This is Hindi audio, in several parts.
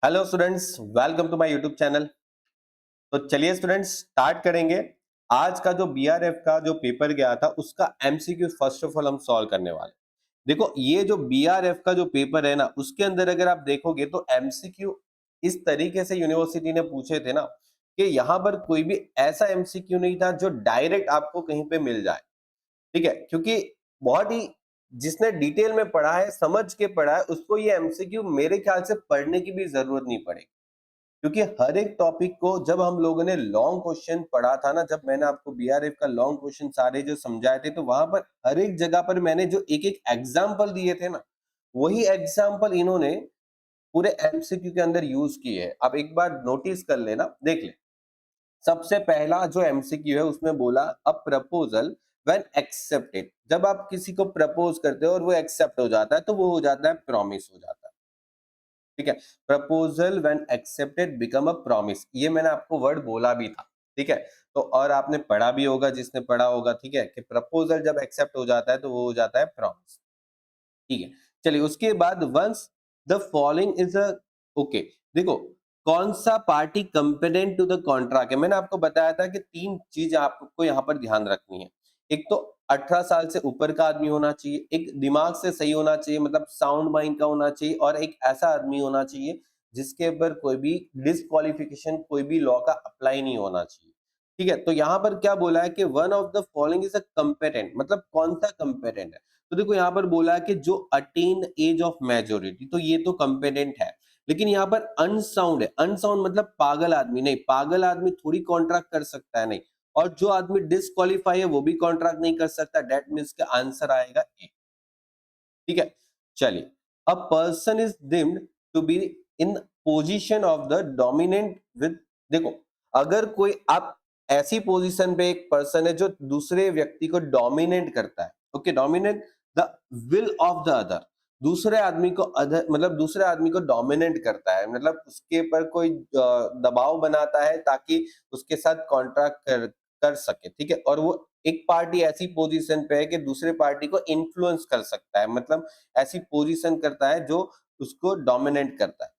Hello students, welcome to my YouTube channel. तो चलिए स्टूडेंट्स स्टार्ट करेंगे। आज का जो बीआरएफ का जो पेपर गया था उसका एमसीक्यू फर्स्ट ऑफ ऑल हम सॉल्व करने वाले। देखो ये जो बीआरएफ का जो पेपर है ना, उसके अंदर अगर आप देखोगे तो एमसीक्यू इस तरीके से यूनिवर्सिटी ने पूछे थे ना कि यहाँ पर कोई भी ऐसा एमसीक्यू नहीं था जो डायरेक्ट आपको कहीं पे मिल जाए। ठीक है, क्योंकि बहुत ही जिसने डिटेल में पढ़ा है, समझ के पढ़ा है, उसको ये एमसीक्यू मेरे ख्याल से पढ़ने की भी जरूरत नहीं पड़ेगी। क्योंकि हर एक टॉपिक को जब हम लोगों ने लॉन्ग क्वेश्चन पढ़ा था ना, जब मैंने आपको बीआरएफ का लॉन्ग क्वेश्चन सारे जो समझाए थे, तो वहां पर हर एक जगह पर मैंने जो एक एक एग्जाम्पल दिए थे ना, वही एग्जाम्पल इन्होंने पूरे एमसीक्यू के अंदर यूज किए हैं। अब एक बार नोटिस कर लेना, देख ले। सबसे पहला जो एमसीक्यू है उसमें बोला अ प्रपोजल व्हेन एक्सेप्टेड। जब आप किसी को प्रपोज करते हो और वो एक्सेप्ट हो जाता है तो वो हो जाता है प्रॉमिस हो जाता है। ठीक है, proposal when accepted become a promise, ये मैंने आपको वर्ड बोला भी था। ठीक है, तो और आपने पढ़ा भी होगा, जिसने पढ़ा होगा, ठीक है, कि प्रपोजल जब एक्सेप्ट हो जाता है तो वो हो जाता है प्रॉमिस। ठीक है, चलिए उसके बाद once the following is a, okay, देखो कौन सा party competent to the contract है। मैंने आपको बताया था कि तीन चीज आपको यहाँ पर ध्यान रखनी है। एक तो 18 साल से ऊपर का आदमी होना चाहिए, एक दिमाग से सही होना चाहिए, मतलब साउंड माइंड का होना चाहिए, और एक ऐसा आदमी होना चाहिए जिसके ऊपर कोई भी डिस्क्वालिफिकेशन, कोई भी लॉ का अप्लाई नहीं होना चाहिए। ठीक है, तो यहाँ पर क्या बोला है कि one of the following is a competent, मतलब कौन सा कंपेटेंट है। तो देखो यहाँ पर बोला है कि जो अटेन एज ऑफ मेजोरिटी, तो ये तो कंपेटेंट है। लेकिन यहाँ पर अनसाउंड है। अनसाउंड मतलब पागल आदमी नहीं, पागल आदमी थोड़ी कॉन्ट्रैक्ट कर सकता है, नहीं। और जो आदमी डिस्क्वालीफाई है वो भी कॉन्ट्रैक्ट नहीं कर सकता। दैट मीन्स का आंसर आएगा ए। ठीक है, चलिए। A person is deemed to be in position of the dominant with, देखो अगर कोई आप ऐसी पोजीशन पे एक पर्सन है जो दूसरे व्यक्ति को डोमिनेट करता है, okay, dominate the will of the other, दूसरे आदमी को अदर मतलब दूसरे आदमी को डोमिनेट करता है, मतलब उसके ऊपर कोई दबाव बनाता है ताकि उसके साथ कॉन्ट्रैक्ट कर कर सके। ठीक है, और वो एक पार्टी ऐसी पोजीशन पे है कि दूसरे पार्टी को इन्फ्लुएंस कर सकता है, मतलब ऐसी पोजीशन करता है जो उसको डोमिनेट करता है।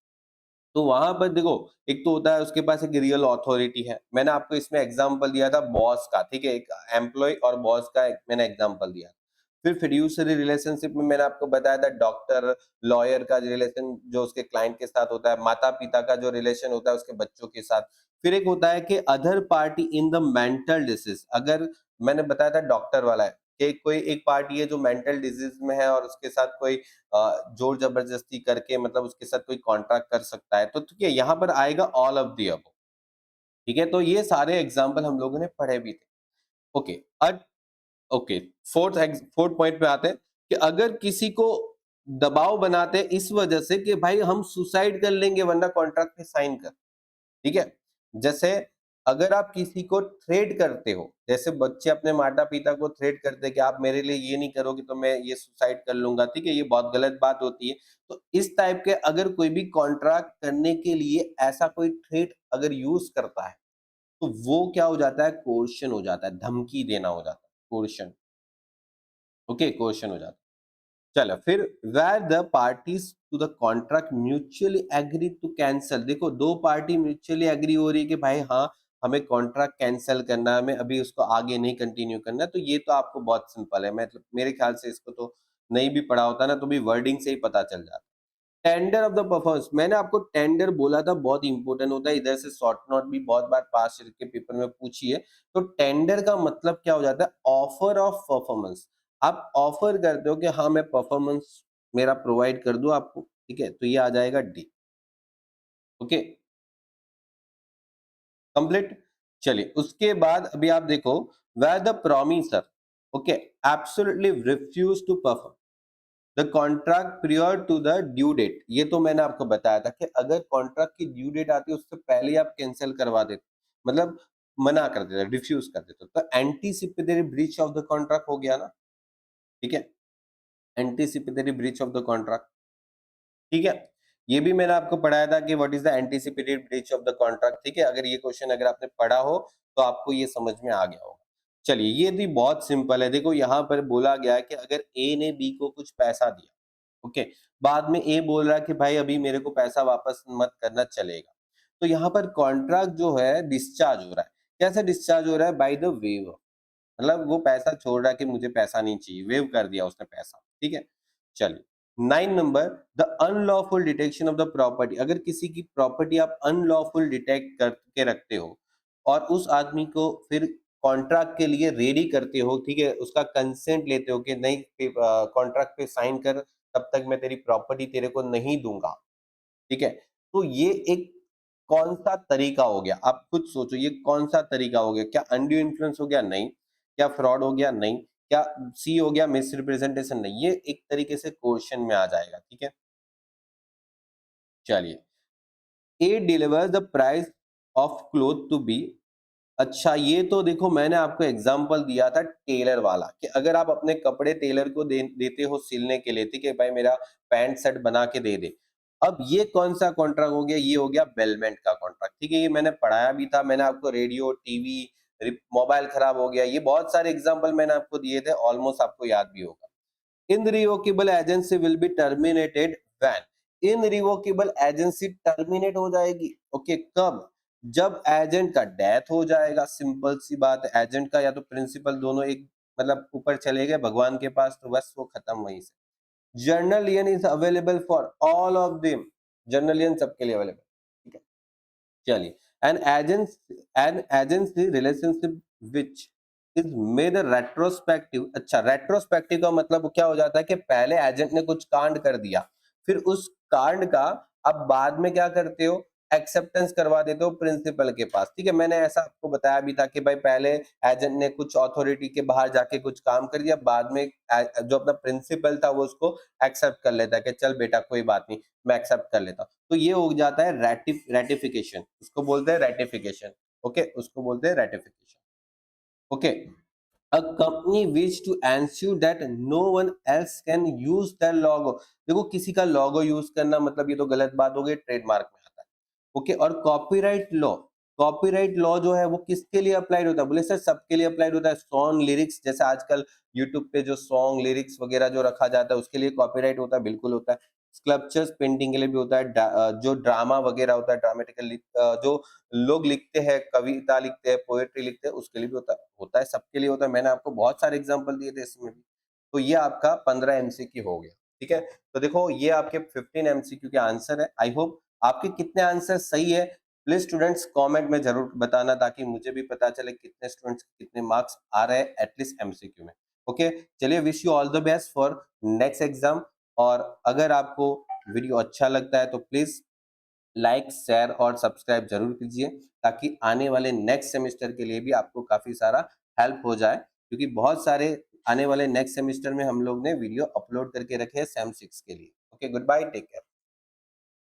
तो वहां पर देखो, एक तो होता है उसके पास एक रियल अथॉरिटी है। मैंने आपको इसमें एग्जांपल दिया था बॉस का, ठीक है, एक एम्प्लॉय और बॉस का मैंने एग्जांपल दिया। फिर फिड्यूसरी रिलेशनशिप में मैंने आपको बताया था डॉक्टर लॉयर का रिलेशन जो उसके क्लाइंट के साथ होता है, माता पिता का जो रिलेशन होता है उसके बच्चों के साथ। फिर एक होता है कि other party in the mental disease, अगर मैंने बताया था डॉक्टर वाला है कि कोई एक पार्टी है जो मेंटल डिजीज में है और उसके साथ कोई जोर जबरदस्ती करके, मतलब उसके साथ कोई कॉन्ट्रैक्ट कर सकता है। तो ठीक है, यहाँ पर आएगा ऑल ऑफ दी अबव। ठीक है, तो ये सारे एग्जाम्पल हम लोगों ने पढ़े भी थे। ओके, अब ओके, फोर्थ पॉइंट पे आते हैं कि अगर किसी को दबाव बनाते हैं इस वजह से कि भाई हम सुसाइड कर लेंगे वरना कॉन्ट्रैक्ट पे साइन कर। ठीक है, जैसे अगर आप किसी को थ्रेट करते हो, जैसे बच्चे अपने माता पिता को थ्रेट करते हैं कि आप मेरे लिए ये नहीं करोगे तो मैं ये सुसाइड कर लूंगा। ठीक है, ये बहुत गलत बात होती है। तो इस टाइप के अगर कोई भी कॉन्ट्रैक्ट करने के लिए ऐसा कोई थ्रेट अगर यूज करता है तो वो क्या हो जाता है, कोर्शन हो जाता है, धमकी देना हो जाता है, कोर्शन। ओके, कोर्शन हो जाता है। चलो फिर, where the parties to the contract mutually agree to cancel. देखो दो पार्टी म्यूचुअली एग्री हो रही है कि भाई हाँ, हमें कॉन्ट्रैक्ट कैंसिल करना है, हमें अभी उसको आगे नहीं कंटिन्यू करना है। तो ये तो आपको बहुत सिंपल है, मतलब मेरे ख्याल से इसको तो नहीं भी पढ़ा होता ना तो भी वर्डिंग से ही पता चल जाता। टेंडर ऑफ द परफॉर्मेंस, मैंने आपको टेंडर बोला था, बहुत इंपॉर्टेंट होता है। इधर से शॉर्ट नोट भी बहुत बार पास के पेपर में पूछी है। तो टेंडर का मतलब क्या हो जाता है, ऑफर ऑफ परफॉर्मेंस। आप ऑफर करते हो कि हाँ मैं परफॉर्मेंस मेरा प्रोवाइड कर दूं आपको। ठीक है, तो ये आ जाएगा डी। Okay, complete. चलिए उसके बाद अभी आप देखो, where the promisor, okay, absolutely refuse to perform the contract prior to the due date. ये तो मैंने आपको बताया था कि अगर कॉन्ट्रैक्ट की ड्यू डेट आती है उससे पहले ही आप कैंसिल करवा देते, मतलब मना कर देते, रिफ्यूज कर देते, तो anticipatory breach of the contract हो गया ना। ठीक है, anticipatory breach of the contract. ठीक है, ये भी मैंने आपको पढ़ाया था कि what is the anticipated breach of the contract. ठीक है, अगर ये क्वेश्चन अगर आपने पढ़ा हो तो आपको ये समझ में आ गया होगा। चलिए ये भी बहुत सिंपल है। देखो यहाँ पर बोला गया है कि अगर ए ने बी को कुछ पैसा दिया, ओके, बाद में ए बोल रहा है कि भाई अभी मेरे को पैसा वापस मत करना, चलेगा। तो यहाँ पर कॉन्ट्रैक्ट जो है डिस्चार्ज हो रहा है। कैसे डिस्चार्ज हो रहा है? बाय द वेव, मतलब वो पैसा छोड़ रहा है कि मुझे पैसा नहीं चाहिए, वेव कर दिया उसने पैसा, ठीक है। चलिए 9 number, the unlawful detection of the property. अगर किसी की प्रॉपर्टी आप अनलॉफुल डिटेक्ट करके रखते हो और उस आदमी को फिर कॉन्ट्रैक्ट के लिए रेडी करते हो, ठीक है, उसका कंसेंट लेते हो कि नहीं कॉन्ट्रैक्ट पे साइन कर, तब तक मैं तेरी प्रॉपर्टी तेरे को नहीं दूंगा, ठीक है। तो ये एक कौन सा तरीका हो गया? आप खुद सोचो, ये कौन सा तरीका हो गया? क्या अनड्यू इन्फ्लुएंस हो गया? नहीं। क्या फ्रॉड हो गया? नहीं। क्या सी हो गया मिस रिप्रेजेंटेशन? नहीं। ये एक तरीके से क्वेश्चन में आ जाएगा, ठीक है। चलिए, A deliver the price of cloth to B. अच्छा, ये तो देखो मैंने आपको एग्जांपल दिया था टेलर वाला कि अगर आप अपने कपड़े टेलर को देते हो सिलने के लिए, ठीक है, भाई मेरा पैंट शर्ट बना के दे दे। अब ये कौन सा कॉन्ट्रैक्ट हो गया? ये हो गया बेलमेंट का कॉन्ट्रैक्ट, ठीक है। ये मैंने पढ़ाया भी था, मैंने आपको रेडियो, टीवी, मोबाइल खराब हो गया, ये बहुत सारे एग्जाम्पल मैंने आपको दिए थे, ऑलमोस्ट आपको याद भी होगा। Irrevocable agency will be terminated when. Irrevocable agency terminate हो जाएगी, ओके, कब? जब एजेंट का डेथ हो जाएगा। सिंपल सी बात है, एजेंट का या तो प्रिंसिपल दोनों एक मतलब ऊपर चले गए भगवान के पास, तो बस वो खत्म वहीं से। General lien is available for all of them. General lien सबके लिए अवेलेबल, ठीक है। चलिए, an agency relationship which is made retrospective. अच्छा, रेट्रोस्पेक्टिव का मतलब क्या हो जाता है कि पहले एजेंट ने कुछ कांड कर दिया, फिर उस कांड का अब बाद में क्या करते हो? एक्सेप्टेंस करवा देते हो प्रिंसिपल के पास, ठीक है। मैंने ऐसा आपको बताया भी था कि भाई पहले एजेंट ने कुछ अथॉरिटी के बाहर जाके कुछ काम कर दिया, बाद में जो अपना प्रिंसिपल था वो उसको एक्सेप्ट कर लेता है कि चल बेटा कोई बात नहीं, मैं एक्सेप्ट कर लेता हूँ। तो ये हो जाता है रेटिफिकेशन, उसको बोलते हैं रेटिफिकेशन, ओके, उसको बोलते हैं ratification, okay. A company wish to ensure that no one else can use that logo. देखो किसी का लोगो यूज करना मतलब ये तो गलत बात हो गई, ट्रेडमार्क में आता है, ओके। और कॉपीराइट लॉ जो है वो किसके लिए अप्लाइड होता है? बोले सर सबके लिए अप्लाइड होता है। सॉन्ग लिरिक्स, जैसे आजकल यूट्यूब पे जो सॉन्ग लिरिक्स वगैरह जो रखा जाता है उसके लिए कॉपीराइट होता है, बिल्कुल होता है। स्कल्पचर्स पेंटिंग के लिए भी होता है। जो ड्रामा वगैरह होता है, ड्रामेटिकल जो लोग लिखते हैं, कविता लिखते हैं, पोएट्री लिखते हैं, उसके लिए भी होता है, सबके लिए होता है। मैंने आपको बहुत सारे एग्जांपल दिए थे इसमें भी। तो ये आपका 15 एमसीक्यू हो गया, ठीक है। तो देखो ये आपके 15 एमसीक्यू के आंसर है। आई होप आपके कितने आंसर सही है, प्लीज स्टूडेंट्स कमेंट में जरूर बताना, ताकि मुझे भी पता चले कितने स्टूडेंट्स कितने मार्क्स आ रहे हैं एटलीस्ट एमसीक्यू में, ओके। चलिए, wish you all the best for next exam. और अगर आपको वीडियो अच्छा लगता है तो प्लीज लाइक, शेयर और सब्सक्राइब जरूर कीजिए, ताकि आने वाले नेक्स्ट सेमेस्टर के लिए भी आपको काफी सारा हेल्प हो जाए, क्योंकि बहुत सारे आने वाले नेक्स्ट सेमेस्टर में हम लोग ने वीडियो अपलोड करके रखे हैं सेम 6 के लिए। Okay, good bye, take care.